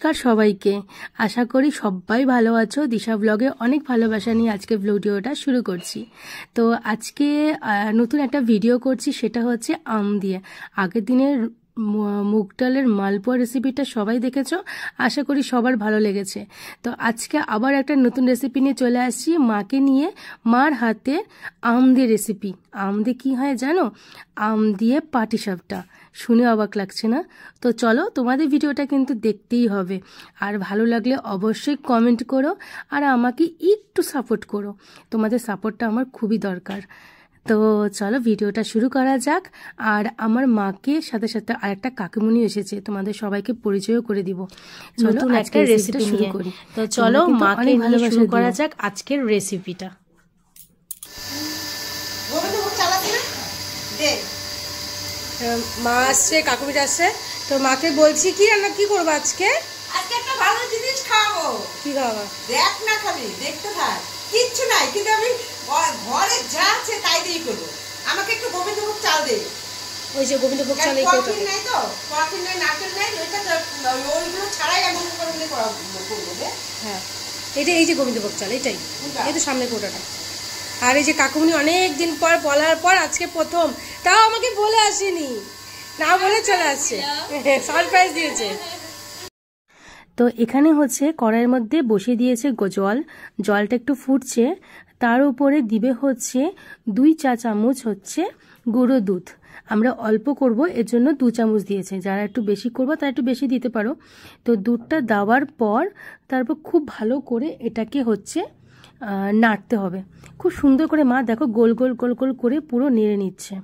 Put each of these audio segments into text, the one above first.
নমস্কার সবাইকে, আশা করি সবাই ভালো আছো। দিশা ব্লগে অনেক ভালোবাসা নিয়ে আজকে ভিডিওটা শুরু করছি। তো আজকে নতুন একটা ভিডিও করছি, সেটা হচ্ছে আম দিয়ে। আগের দিনের মুগ ডালের মালপোয়া রেসিপিটা সবাই দেখেছো, আশা করি সবার ভালো লেগেছে। তো আজকে আবার একটা নতুন রেসিপি নিয়ে চলে আসছি, মাকে নিয়ে। মার হাতে আম দিয়ে রেসিপি। আম দিয়ে কী হয় জানো? আম দিয়ে পাটিসাপটা। শুনে অবাক লাগছে না? তো চলো, তোমাদের ভিডিওটা কিন্তু দেখতেই হবে, আর ভালো লাগলে অবশ্যই কমেন্ট করো, আর আমাকে একটু সাপোর্ট করো। তোমাদের সাপোর্টটা আমার খুবই দরকার। তো চলো ভিডিওটা শুরু করা যাক। আর আমার মাকে সাথে সাথে আরেকটা কাকিমুনি এসেছে, তোমাদের সবাইকে পরিচয়ও করে দিব। নতুন একটা রেসিপি শুরু করি। তো চলো মাকে নিয়ে শুরু করা যাক আজকের রেসিপিটা। মা আসছে, কাকুমিটা আসছে, তো মাকে বলছি কি রান্না কি করবো আজকে। আজকে একটা ভালো জিনিস খাওয়াবো। কি খাওয়াবো? দেখ না, খালি দেখতে থাক, কিচ্ছু নাই, কিন্তু আমি ঘরে যা আছে তাই দিয়েই করবো। আমাকে একটু গোবিন্দভোগ চাল দে। ওই যে গোবিন্দভোগ চাল এই করতে নাই তো, কফি নাই, নারকেল নাই, ওইগুলো ছাড়াই আমি করবো। হ্যাঁ, এটা এই যে গোবিন্দভোগ চাল, এটাই, এই তো সামনে কোটাটা। আর এই যে কাকুমনি অনেক দিন পর বলার পর আজকে প্রথম, তাও আমাকে বলে আসেনি, না বলে চলে আসছে, সারপ্রাইজ দিয়েছে। তো এখানে হচ্ছে কড়াইয়ের মধ্যে বসিয়ে দিয়েছে জলটা একটু ফুটছে, তার উপরে দিবে হচ্ছে 2 চা চামচ হচ্ছে গুঁড়ো দুধ। আমরা অল্প করব, এর জন্য 2 চামচ দিয়েছে। যারা একটু বেশি করবো তারা একটু বেশি দিতে পারো। তো দুধটা দেওয়ার পর তারপর খুব ভালো করে এটাকে হচ্ছে নাড়তে হবে। খুব সুন্দর করে মা দেখো গোল গোল গোল গোল করে পুরো নেড়ে নিচ্ছে।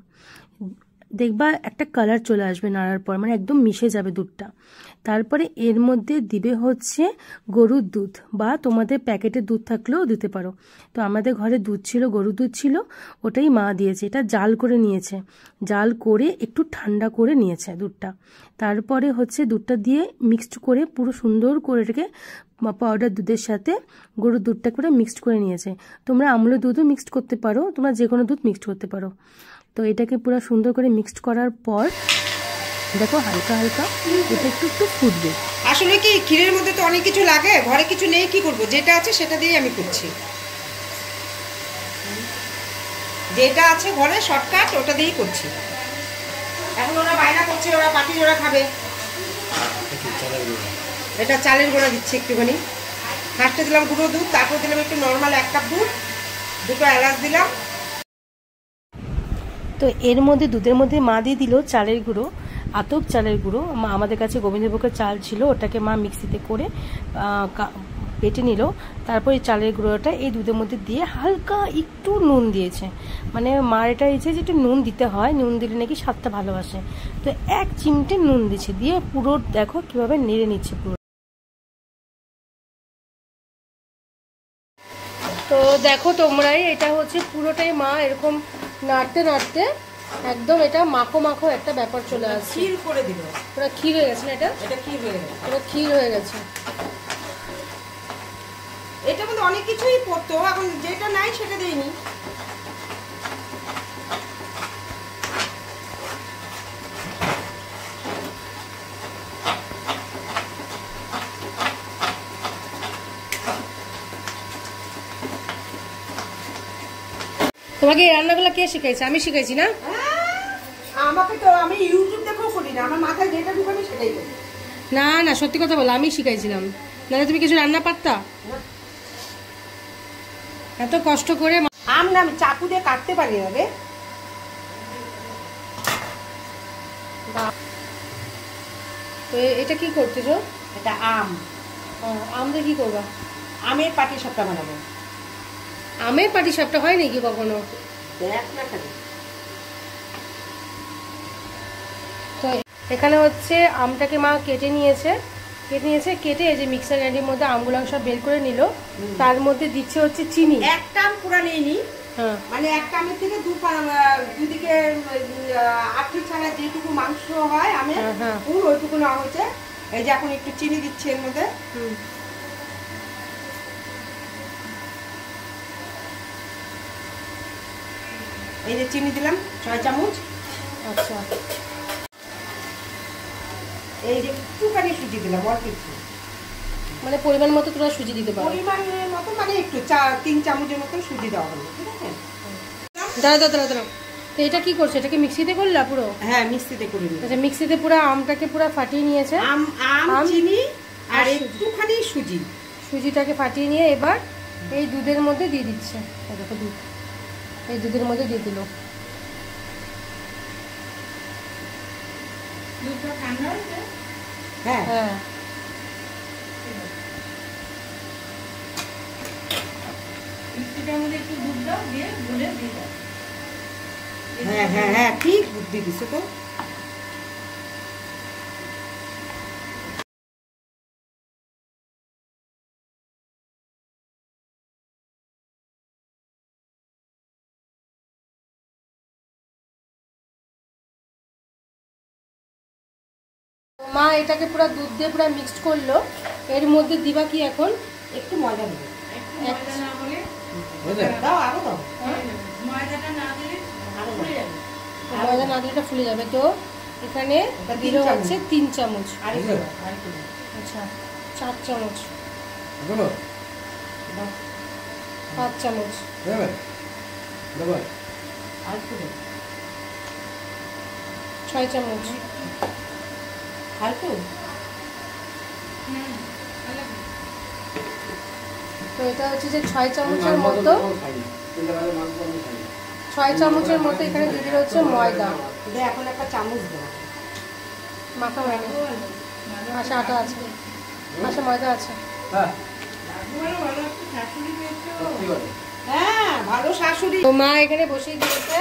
দেখবা একটা কালার চলে আসবে নাড়ার পর, মানে একদম মিশে যাবে দুধটা। তারপরে এর মধ্যে দিবে হচ্ছে গরুর দুধ, বা তোমাদের প্যাকেটের দুধ থাকলেও দিতে পারো। তো আমাদের ঘরে দুধ ছিল, গরুর দুধ ছিল, ওটাই মা দিয়েছে। এটা জাল করে নিয়েছে, জাল করে একটু ঠান্ডা করে নিয়েছে দুধটা। তারপরে হচ্ছে দুধটা দিয়ে মিক্সড করে পুরো সুন্দর করে এটাকে পাউডার দুধের সাথে গরুর দুধটা করে মিক্সড করে নিয়েছে। তোমরা আমুলের দুধও মিক্সড করতে পারো, তোমরা যে কোনো দুধ মিক্সড করতে পারো। তো এটাকে পুরো সুন্দর করে মিক্সড করার পর দেখো হালকা হালকা এটা একটু একটু ফুটবে। আসলে কি ক্ষীরের মধ্যে তো অনেক কিছু লাগে, ঘরে কিছু নেই, কি করব, যেটা আছে সেটা দিয়েই আমি করছি। যেটা আছে ঘরে শর্টকাট, ওটা দিয়েই করছি। এখন ওরা বায়না করছে, ওরা পাটি জোড়া খাবে। এটা চালের গুঁড়া দিচ্ছি একটুখানি। ফার্স্টে দিলাম গুঁড়ো দুধ, তারপর দিলাম একটু নর্মাল 1 কাপ দুধ, 2টো এলাচ দিলাম। তো এর মধ্যে দুধের মধ্যে মা দিয়ে দিল চালের গুঁড়ো, আতপ চালের গুঁড়ো। আমাদের কাছে গোবিন্দভোগের চাল ছিল, ওটাকে মা মিক্সিতে করে বেটে নিল। তারপর এই চালের গুঁড়োটা এই দুধের মধ্যে দিয়ে হালকা একটু নুন দিয়েছে। মানে মার এটা ইচ্ছে যে একটু নুন দিতে হয়, নুন দিলে নাকি স্বাদটা ভালোবাসে। তো 1 চিমটে নুন দিচ্ছে, দিয়ে পুরো দেখো কিভাবে নেড়ে নিচ্ছে পুরো। তো দেখো তোমরাই, এটা হচ্ছে পুরোটাই মা এরকম নাড়তে নাড়তে একদম এটা মাখো মাখো একটা ব্যাপার চলে আসছে। ক্ষীর করে দিল, পুরো ক্ষীর হয়ে গেছে না? এটা ক্ষীর হয়ে গেছে, পুরো ক্ষীর হয়ে গেছে। এটা মধ্যে অনেক কিছুই পড়তো, এখন যেটা নাই সেটা দেইনি। তোমাকে এই রান্নাগুলো কে শিখাইছে? আমি শিখাইছি না? আমাকে তো, আমি ইউটিউব দেখেও করি না, আমার মাথায় যেটা ঢুকাবে সেটাই করি। না না, সত্যি কথা বলো, আমি শিখাইছিলাম, নাহলে তুমি কিছু রান্না পারতা? এত কষ্ট করে আম না আমি চাকু দিয়ে কাটতে পারি না রে। তো এটা কি করতেছো? এটা আম। আম দিয়ে কি করবা? আমের পাটিসাপটা বানাবো। আমের পাটিসাপটা হয় নাকি কখনো? দেখ না খালি। তো এখানে হচ্ছে আমটাকে মা কেটে নিয়েছে, কেটে এই যে মিক্সার গ্রাইন্ডারের মধ্যে আমগুলো সব বের করে নিল। তার মধ্যে দিচ্ছে হচ্ছে চিনি। একটা আম পুরা নিইনি, মানে একটা আমের থেকে দুদিকে আঠি ছাড়া যেটুকু মাংস হয় আমের পুরো ওইটুকু নেওয়া হয়েছে। এই যে এখন একটু চিনি দিচ্ছি এর মধ্যে। এই যে চিনি দিলাম 6 চামচ। আচ্ছা, এই যে একটুখানি সুজি দিলাম, অল্প একটু। মানে পরিমাণ মতো তোমরা সুজি দিতে পারো। পরিমাণের মতো মানে একটু 3 চামচের মতো সুজি দেওয়া হলো, ঠিক আছে? দাঁড়া। তো এটা কি করছো? এটাকে মিক্সিতে করলা পুরো? হ্যাঁ, মিক্সিতে করে নিই। আচ্ছা, মিক্সিতে পুরো আমটাকে পুরো ফাটিয়ে নিয়েছে। আম চিনি আর একটুখানি সুজি, সুজিটাকে ফাটিয়ে নিয়ে এবার এই দুধের মধ্যে দিয়ে দিচ্ছে। দেখো দুধ, এই দুধের মধ্যে দিয়ে দিল। দুধটা ঠান্ডা হয়েছে? হ্যাঁ হ্যাঁ, মিষ্টিটার মধ্যে একটু দুধ দাও, দিয়ে গুলে দিয়ে দাও। হ্যাঁ ঠিক বুদ্ধি দিছো তো। মা এটাকে পুরো দুধ দিয়ে পুরো মিক্সড করলো। এর মধ্যে দিবা কি এখন? একটু ময়দা দেবো। ময়দা না হলে দাও, আরো দাও। ময়দাটা না দিলে ফুলে যাবে। ময়দা না দিলে এটা ফুলে যাবে। তো এখানে দিলে হচ্ছে 3 চামচ। আচ্ছা, 4 চামচ, 5 চামচ, 6 চামচ। তো এটা হচ্ছে যে 6 চামচের মতো, 6 চামচের মতো এখানে দিয়ে দিলে হচ্ছে ময়দা। এখন একটা চামচ দাও। মাখা হয়ে গেল। আচ্ছা, আটা আছে, আচ্ছা ময়দা আছে। হ্যাঁ, ভালো শাশুড়ি। তো মা এখানে বসিয়ে দিয়েছে।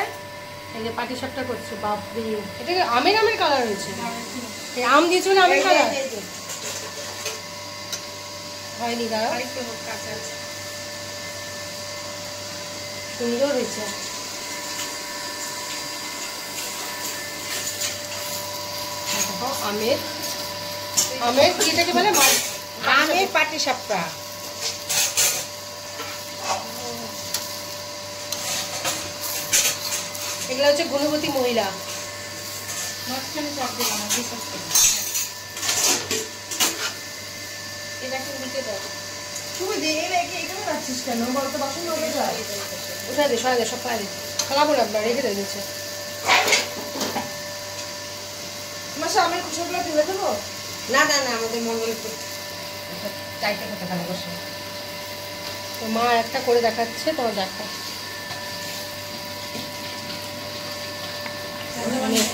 এই যে পাটিসাপটা করছে। বাপরে, এটা আমের কালার হয়েছে। এই আম দিয়েছে বলে আমের কালার হয়নি। দাঁড়া, সুন্দর হয়েছে। আমের কি এটাকে বলে? আমের পাটিসাপটা। এগুলো হচ্ছে গুণবতী মহিলা। উঠাই দে, সরাই দে, সব পায়ে দে। খালাবো না আপনার, রেখে দেয় নিচে। আমের খোসাগুলো তুলে দেবো? না, আমাদের মঙ্গল চাইতে খেতে ভালোবাসে। তো মা একটা করে দেখাচ্ছে, তোমার দেখা।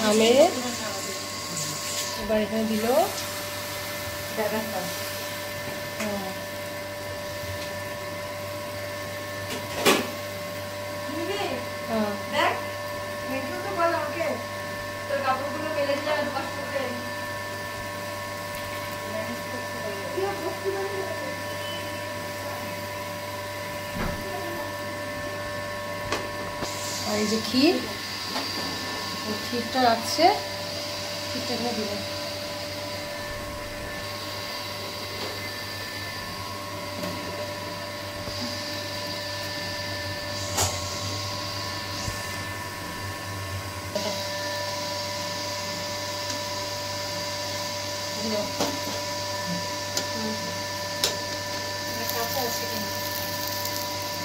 আমের এবার এখানে দিল। আর এই যে ক্ষীরটা রাখছে, ক্ষীরটা এখানে দিল। কাঁচা আছে কিন্তু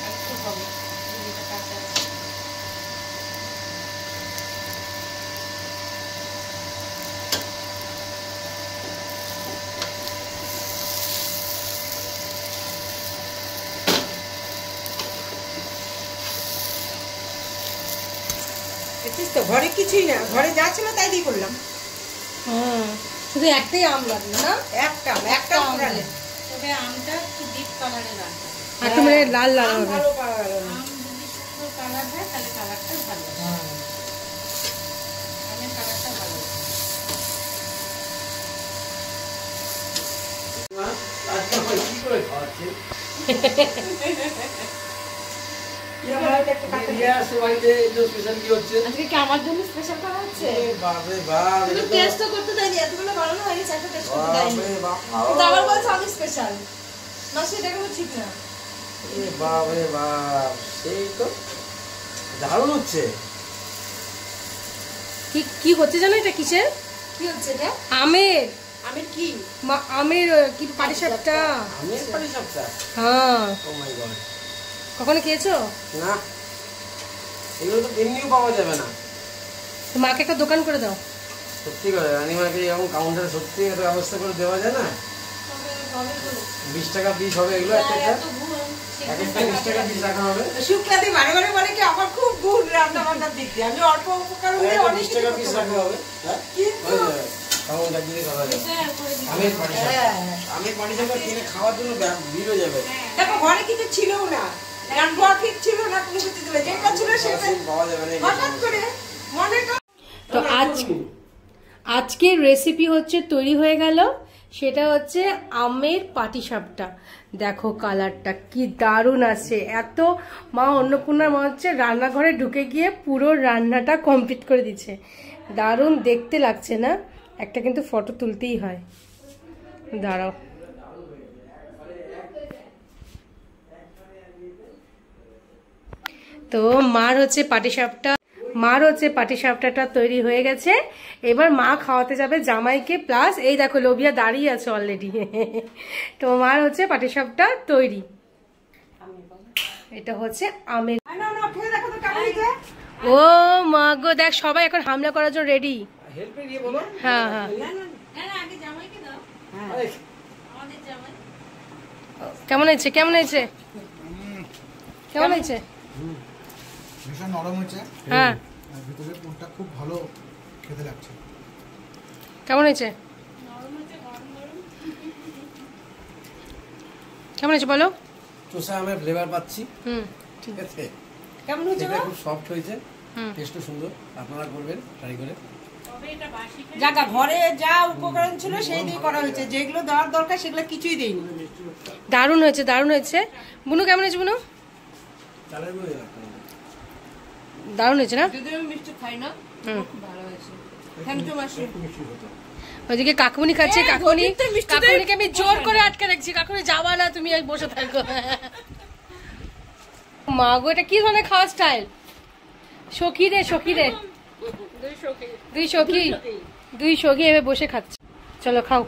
একটু হবে, কাঁচা আছে। তো ঘরে কিছুই না, ঘরে যা ছিল তাই দিয়ে করলাম। শুধু একটাই আম লাগলো না? একটা আম লাগে। তবে আমটা একটু ডিপ কালারে রাখবে, একটু মানে লাল লাল হবে। ভালো কালার হবে। আম যদি সুন্দর কালার হয় তাহলে কালারটা ভালো হবে। আমের কালারটা ভালো হবে। আজকে কি করে খাওয়াচ্ছে? আজকে কি আমার জন্য স্পেশাল করা হচ্ছে? টেস্ট করতে দেয়নি, এতগুলো বানানো হয়ে গেছে, একটা টেস্ট করতে দেয়নি। কিন্তু আবার বলছে আমি স্পেশাল। মাসি এটা কিন্তু ঠিক না। বাপরে বাপ, সেই তো দারুণ হচ্ছে। কি হচ্ছে জানো? এটা কিসের? কি হচ্ছে এটা? আমের। আমের কি আমের কি পাটিসাপটা। আমের পাটিসাপটা? হ্যাঁ। ও মাই গড, কখনো খেয়েছো? না, এগুলো তো এমনিও পাওয়া যাবে না। মাকে একটা দোকান করে দাও। সত্যি করে রানীমাকে এরকম কাউন্টারে সত্যি একটা ব্যবস্থা করে দেওয়া যায় না? 20 টাকা পিস হবে এগুলো, এক একটা 20 টাকা পিস রাখা হবে। শুক্লাদি বারে বারে বলে কি আমার খুব গুণ রান্না বান্নার দিক দিয়ে, আমি অল্প উপকার হলে অনেক 20 টাকা পিস রাখা হবে। হ্যাঁ, কিন্তু কাউন্টার দিয়ে করা যাবে। আমের পাটিসাপটা, আমের পাটিসাপটা কিনে খাওয়ার জন্য ভিড় হয়ে যাবে। দেখো ঘরে কিছু ছিলও না, রান্না ঠিক ছিল না, কোনো কিছু ছিল, যেটা ছিল সেটা পাওয়া যাবে না। হঠাৎ করে মনেটা। তো আজকের রেসিপি হচ্ছে তৈরি হয়ে গেল, সেটা হচ্ছে আমের পাটিসাপটা। দেখো কালারটা কি দারুণ আছে। এত মা অন্নপূর্ণার মা হচ্ছে রান্নাঘরে ঢুকে গিয়ে পুরো রান্নাটা কমপ্লিট করে দিচ্ছে। দারুণ দেখতে লাগছে না? একটা কিন্তু ফটো তুলতেই হয়, দাঁড়াও। তো মার হচ্ছে পাটিসাপটাটা তৈরি হয়ে গেছে। এবার মা খাওয়াতে যাবে জামাইকে, প্লাস এই দেখো লোবিয়া দাঁড়িয়ে আছে অলরেডি। তো মার হচ্ছে পাটিসাপটা তৈরি। এটা হচ্ছে আমের। ও মা গো, দেখ সবাই এখন হামলা করার জন্য রেডি। হ্যাঁ হ্যাঁ, কেমন হয়েছে? কেমন হয়েছে? কেমন হয়েছে? ভীষণ নরম হয়েছে। হ্যাঁ, আর ভিতরের পুরটা খুব ভালো খেতে লাগছে। কেমন হয়েছে? কেমন হয়েছে বলো? চোষা আমের ফ্লেভার পাচ্ছি। ঠিক আছে, কেমন হয়েছে? খুব সফট হয়েছে, টেস্টও সুন্দর। আপনারা করবেন ট্রাই করে। জায়গা ঘরে যা উপকরণ ছিল সেই দিয়ে করা হয়েছে, যেগুলো দেওয়ার দরকার সেগুলো কিছুই দেয়নি। দারুণ হয়েছে, দারুণ হয়েছে। বুনু কেমন হয়েছে? বুনু দারুণ হয়েছে না? যদি আমি মিষ্টি খাই না, খুব ভালো হয়েছে। থ্যাংক ইউ মাসি। ওইদিকে কাকুমনি খাচ্ছে। কাকুমনিকে আমি জোর করে আটকে রাখছি, কাকুমনি যাবা না, তুমি বসে থাকো। মা গো, এটা কি ধরনের খাওয়া স্টাইল? সখী রে, সখী রে, দুই সখী এভাবে বসে খাচ্ছে। চলো খাও।